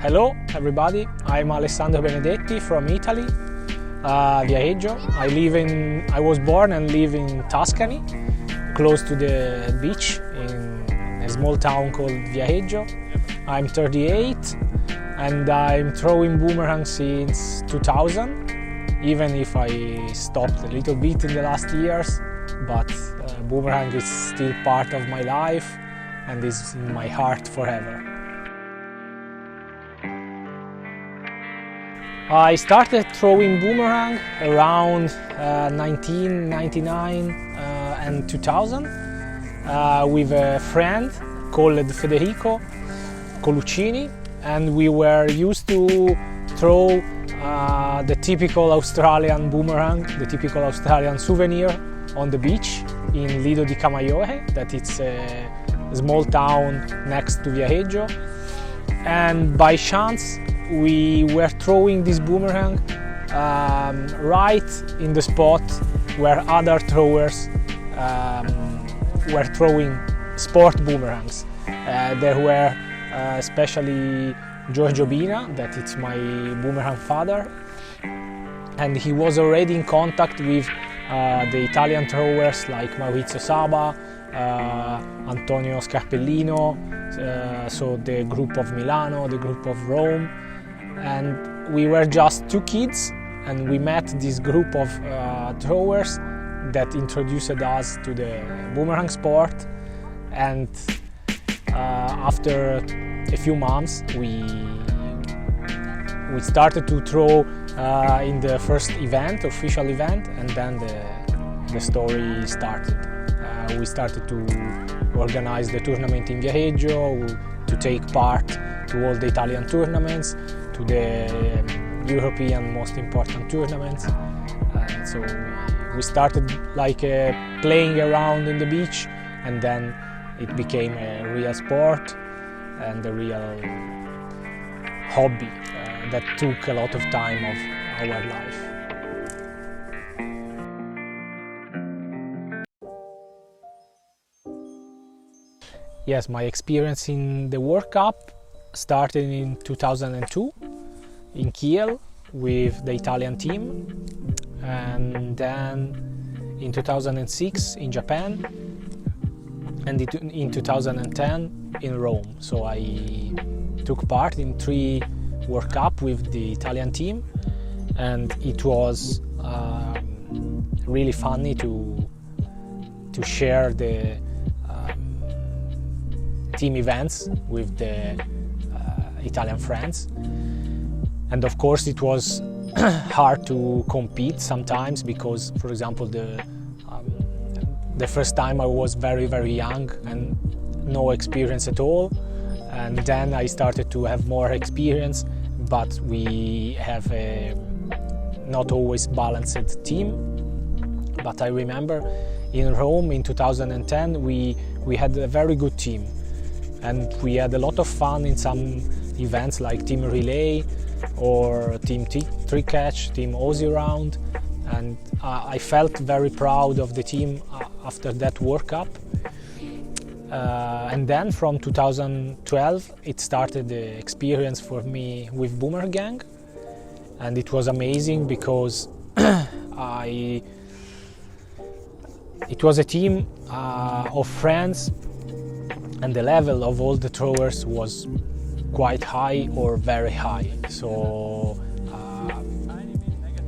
Hello everybody, I'm Alessandro Benedetti from Italy, Viareggio. I was born and live in Tuscany, close to the beach in a small town called Viareggio. I'm 38 and I'm throwing boomerang since 2000, even if I stopped a little bit in the last years, but boomerang is still part of my life and is in my heart forever. I started throwing boomerang around 1999 and 2000 with a friend called Federico Coluccini, and we were used to throw the typical Australian boomerang, the typical Australian souvenir on the beach in Lido di Camaiore, that it's a small town next to Viareggio. And by chance we were throwing this boomerang right in the spot where other throwers were throwing sport boomerangs. There were especially Giorgio Bina, that it's my boomerang father, and he was already in contact with the Italian throwers like Maurizio Saba, Antonio Scarpellino, so the group of Milano, the group of Rome. And we were just two kids, and we met this group of throwers that introduced us to the boomerang sport. And after a few months we started to throw in the first event, official event, and then the story started. We started to organize the tournament in Viareggio, to take part to all the Italian tournaments, to the European most important tournaments. So we started like playing around in the beach, and then it became a real sport and a real hobby that took a lot of time of our life. Yes, my experience in the World Cup started in 2002 in Kiel with the Italian team, and then in 2006 in Japan, and in 2010 in Rome. So I took part in 3 World Cup with the Italian team, and it was really funny to share the team events with the Italian friends. And of course it was hard to compete sometimes because, for example, the first time I was very young and no experience at all, and then I started to have more experience, but we have a not always balanced team. But I remember in Rome in 2010 we had a very good team, and we had a lot of fun in some events like team relay or team trick catch, team Aussie round, and I felt very proud of the team after that World Cup. And then from 2012 it started the experience for me with Boomerang, and it was amazing because it was a team of friends, and the level of all the throwers was quite high or very high. So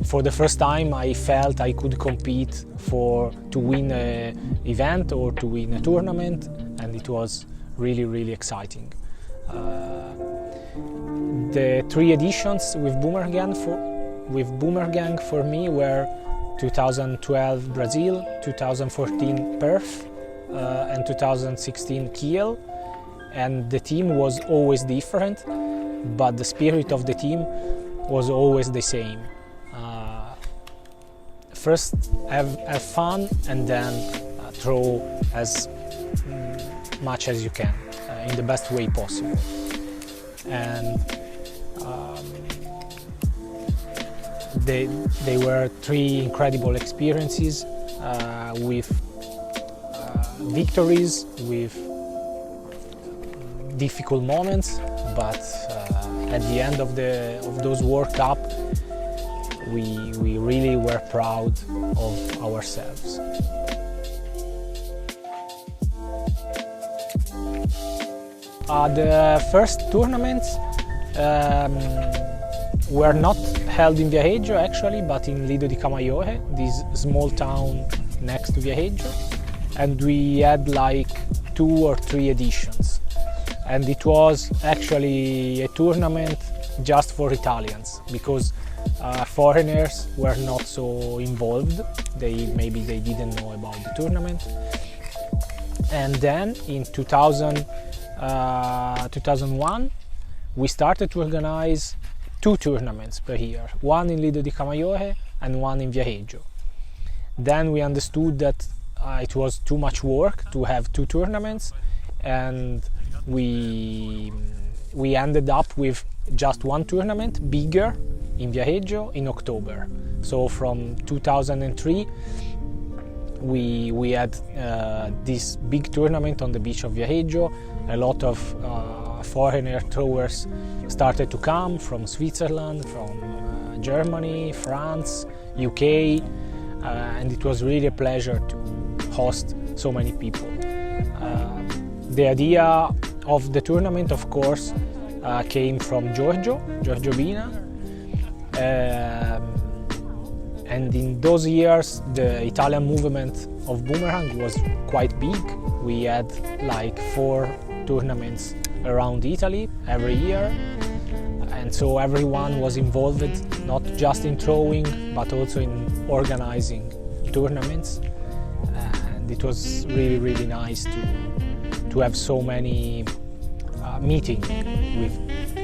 for the first time I felt I could compete to win an event or to win a tournament, and it was really exciting. The 3 editions with Boomerang for me were 2012 Brazil, 2014 Perth, and 2016 Kiel, and the team was always different, but the spirit of the team was always the same. First have fun, and then throw as much as you can in the best way possible. And they were 3 incredible experiences with victories, with difficult moments, but at the end of those World Cup, we really were proud of ourselves. The first tournaments were not held in Viareggio actually, but in Lido di Camaiore, this small town next to Viareggio, and we had like 2 or 3 editions. And it was actually a tournament just for Italians, because foreigners were not so involved. Maybe they didn't know about the tournament. And then in 2001 we started to organize 2 tournaments per year, one in Lido di Camaiore and one in Viareggio. Then we understood that it was too much work to have 2 tournaments, and we ended up with just 1 tournament, bigger, in Viareggio in October. So from 2003 we had this big tournament on the beach of Viareggio. A lot of foreigner throwers started to come from Switzerland, from Germany, France, UK, and it was really a pleasure to host so many people. The idea of the tournament, of course, came from Giorgio Bina, and in those years the Italian movement of Boomerang was quite big. We had like 4 tournaments around Italy every year, and so everyone was involved, not just in throwing but also in organizing tournaments, and it was really nice to have so many meetings with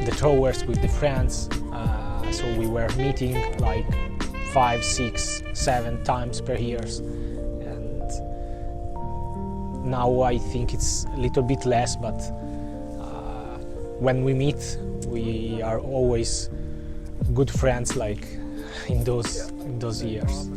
the throwers, with the friends. So we were meeting like 5, 6, 7 times per year, and now I think it's a little bit less, but when we meet we are always good friends, like in those years.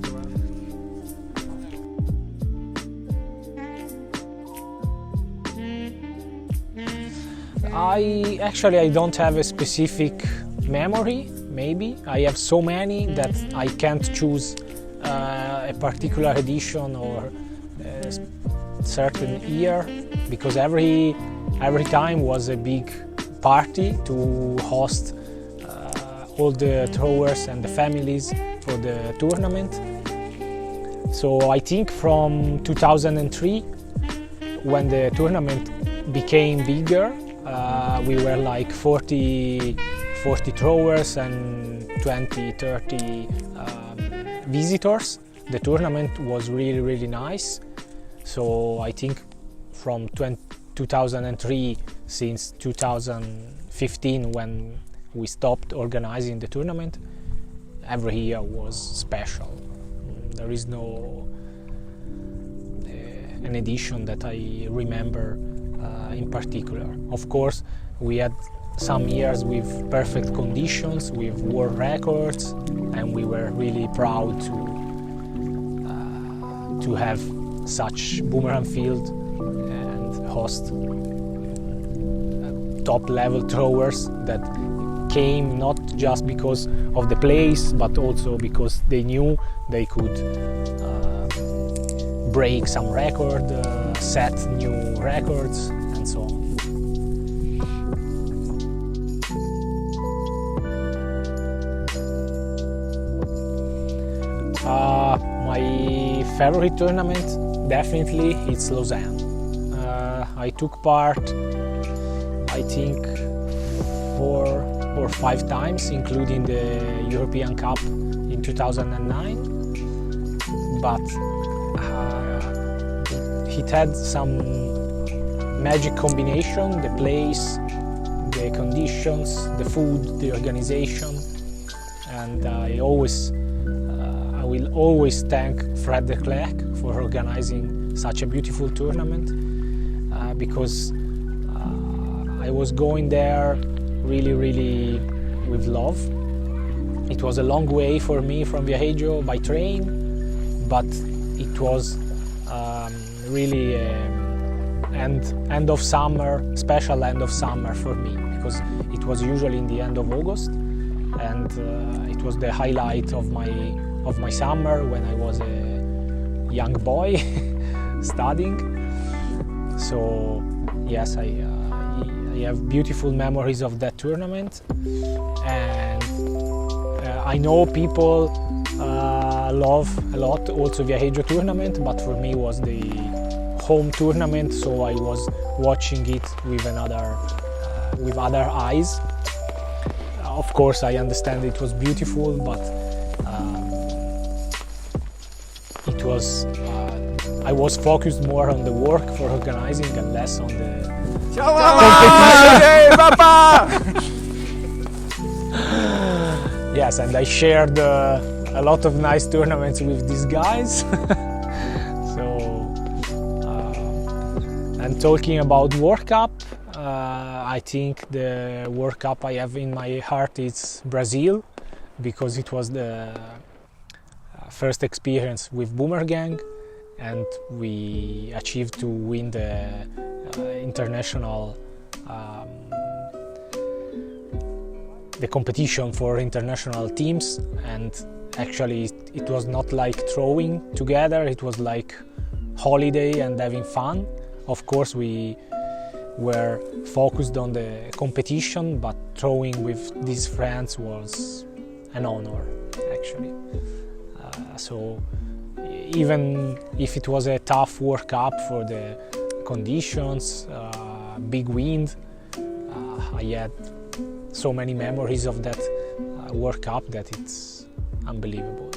I don't have a specific memory. Maybe I have so many that I can't choose a particular edition or a certain year, because every time was a big party to host all the throwers and the families for the tournament. So I think from 2003, when the tournament became bigger, we were like 40 throwers and 20-30 visitors. The tournament was really nice. So I think from 2003, since 2015, when we stopped organizing the tournament, every year was special. There is no an edition that I remember in particular. Of course, we had some years with perfect conditions, with world records, and we were really proud to have such Boomerang field and host top level throwers that came not just because of the place, but also because they knew they could break some record, set new records, and so on. My favorite tournament, definitely, it's Lausanne. I took part, I think, 4 or 5 times, including the European Cup in 2009. But it had some magic combination: the place, the conditions, the food, the organization, and I will always thank Fred de Klerk for organizing such a beautiful tournament, because I was going there really with love. It was a long way for me from Viareggio by train, but it was really end of summer, special end of summer for me, because it was usually in the end of August, and it was the highlight of my summer when I was a young boy studying. So yes, I have beautiful memories of that tournament, and I know people love a lot also the Viareggio tournament, but for me it was the home tournament, so I was watching it with other eyes. Of course, I understand it was beautiful, but it was I was focused more on the work for organizing and less on the competition. Hey, Papa! Yes, and I shared a lot of nice tournaments with these guys. So, and talking about World Cup, I think the World Cup I have in my heart is Brazil, because it was the first experience with Boomerang, and we achieved to win the international the competition for international teams. And actually it was not like throwing together, it was like holiday and having fun. Of course we were focused on the competition, but throwing with these friends was an honor actually. So even if it was a tough World Cup for the conditions, big wind, I had so many memories of that World Cup that it's unbelievable.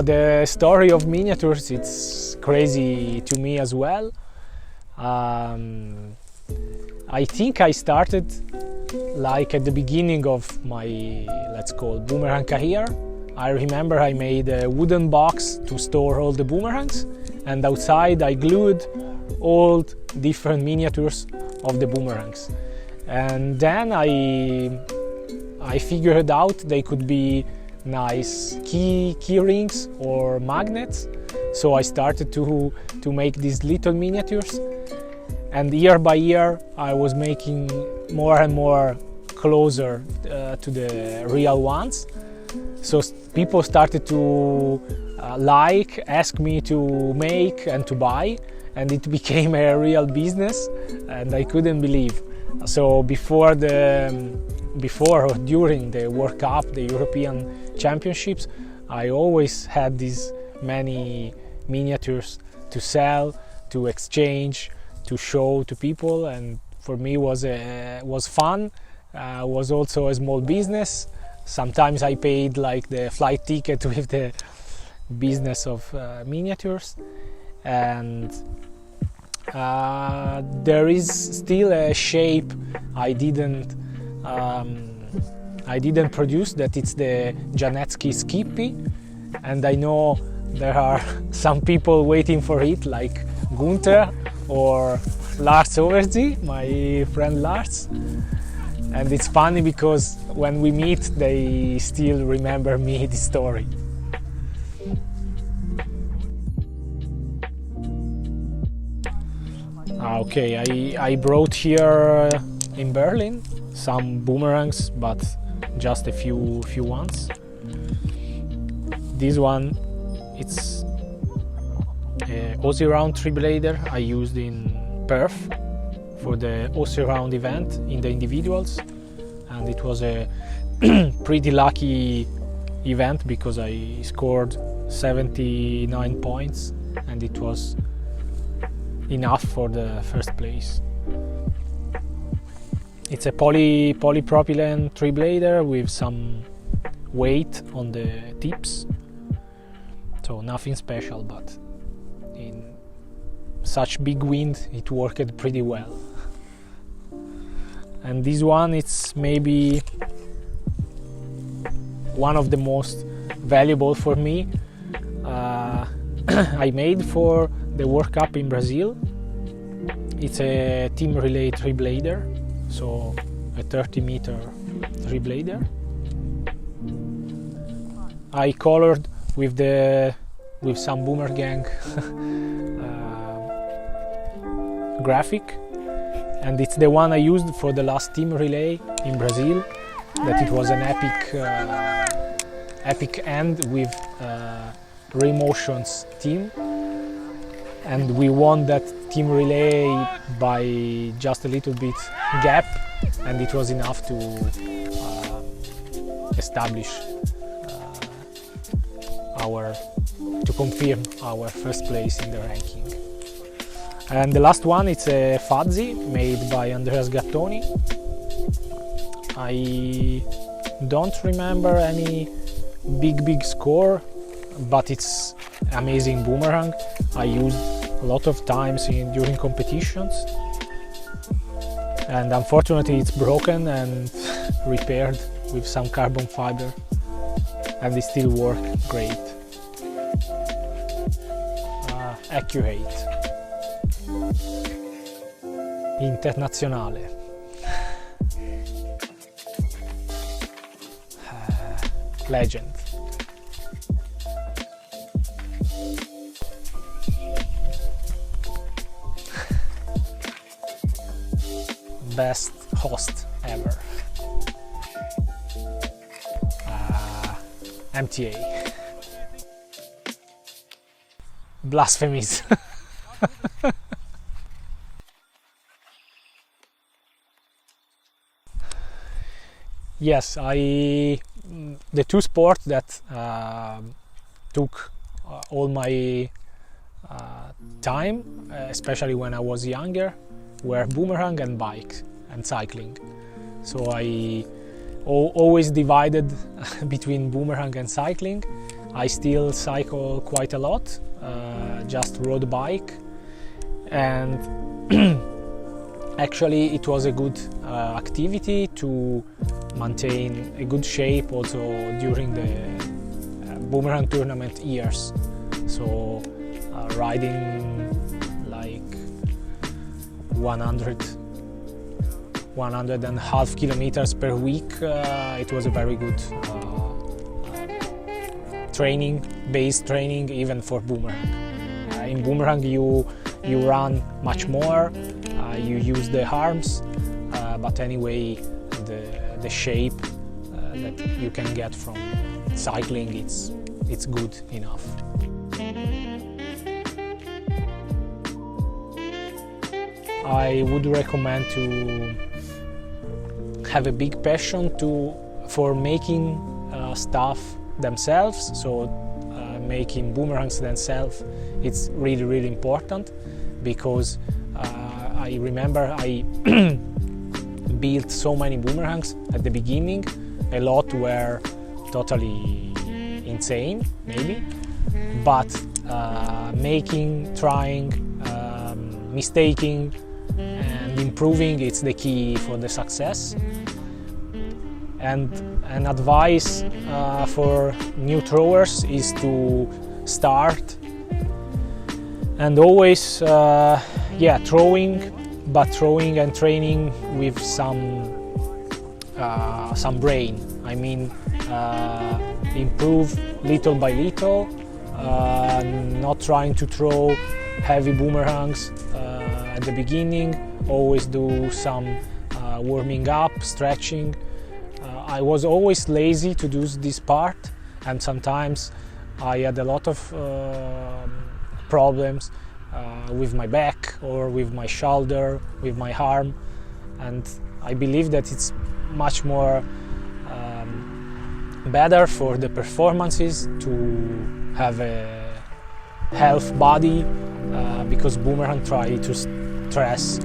The story of miniatures, it's crazy to me as well. I think I started like at the beginning of my, let's call, Boomerang career. I remember I made a wooden box to store all the boomerangs, and outside I glued all different miniatures of the boomerangs. And then I figured out they could be nice key rings or magnets. So I started to make these little miniatures, and year by year I was making more and more closer to the real ones. So people started to ask me to make and to buy, and it became a real business, and I couldn't believe. So before or during the World Cup, the European Championships, I always had these many miniatures to sell, to exchange, to show to people, and for me was fun. Was also a small business. Sometimes I paid like the flight ticket with the business of miniatures, and there is still a shape I didn't produce, that it's the Janetsky Skippy, and I know there are some people waiting for it, like Gunther or Lars Overzy, my friend Lars. And it's funny because when we meet, they still remember me the story. Okay, I brought here in Berlin some boomerangs, but just a few ones. This one, it's a Aussie Round 3-blader I used in Perth for the Aussie Round event in the individuals, and it was a pretty lucky event because I scored 79 points, and it was enough for the first place. It's a polypropylene 3-blader with some weight on the tips, so nothing special, but in such big wind it worked pretty well. And this one, it's maybe one of the most valuable for me. I made for the World Cup in Brazil. It's a team relay 3-blader, so a 30-meter 3-blader. I colored with some Boomerang graphic, and it's the one I used for the last team relay in Brazil. That it was an epic end with Remotions team, and we won that team relay by just a little bit gap, and it was enough to establish to confirm our first place in the ranking. And the last one, it's a Fuzzy made by Andreas Gattoni. I don't remember any big score, but it's amazing boomerang. I used a lot of times during competitions, and unfortunately it's broken and repaired with some carbon fiber, and they still work great. Accurate. Internazionale. Legend. Best host ever. MTA. Blasphemies. Yes, the two sports that took all my time, especially when I was younger, were boomerang and bike and cycling. So I always divided between boomerang and cycling. I still cycle quite a lot, just road bike, and actually it was a good activity to maintain a good shape also during the boomerang tournament years. So riding like 100.5 kilometers per week, it was a very good base training even for boomerang. In boomerang you run much more, you use the arms, but anyway the shape that you can get from cycling, it's good enough. I would recommend to have a big passion for making stuff themselves, so making boomerangs themselves. It's really important, because I remember I built so many boomerangs at the beginning. A lot were totally insane, maybe, but making, trying, mistaking and improving, it's the key for the success. And an advice for new throwers is to start and always throwing, but throwing and training with some brain. I mean, improve little by little, not trying to throw heavy boomerangs at the beginning. Always do some warming up, stretching. I was always lazy to do this part, and sometimes I had a lot of problems with my back or with my shoulder, with my arm, and I believe that it's much more better for the performances to have a health body, because boomerang try to stress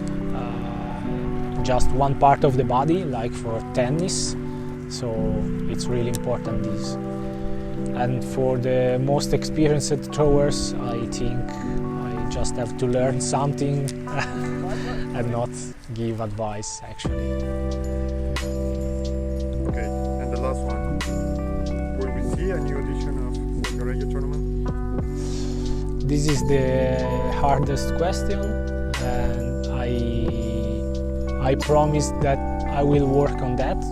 just one part of the body, like for tennis. So it's really important this. And for the most experienced throwers, I think I just have to learn something and not give advice, actually. Okay, and the last one. Will we see a new edition of Boomerang tournament? This is the hardest question, and I promise that I will work on that.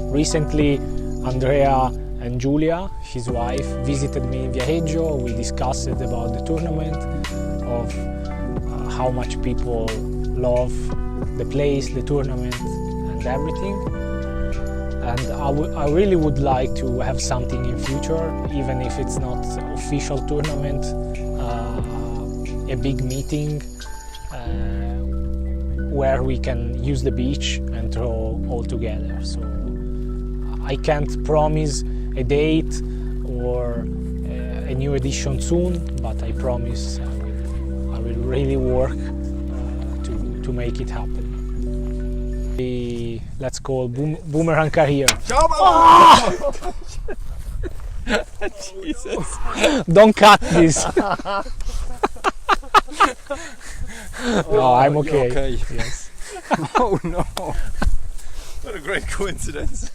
Recently, Andrea and Giulia, his wife, visited me in Viareggio. We discussed about the tournament, of how much people love the place, the tournament, and everything. And I really would like to have something in future, even if it's not official tournament, a big meeting where we can use the beach and throw all together. So I can't promise a date or a new edition soon, but I promise I will really work to make it happen. Let's call Boomerang career. Oh! Jesus! Don't cut this. No, I'm okay. Okay. Yes. Oh no! What a great coincidence.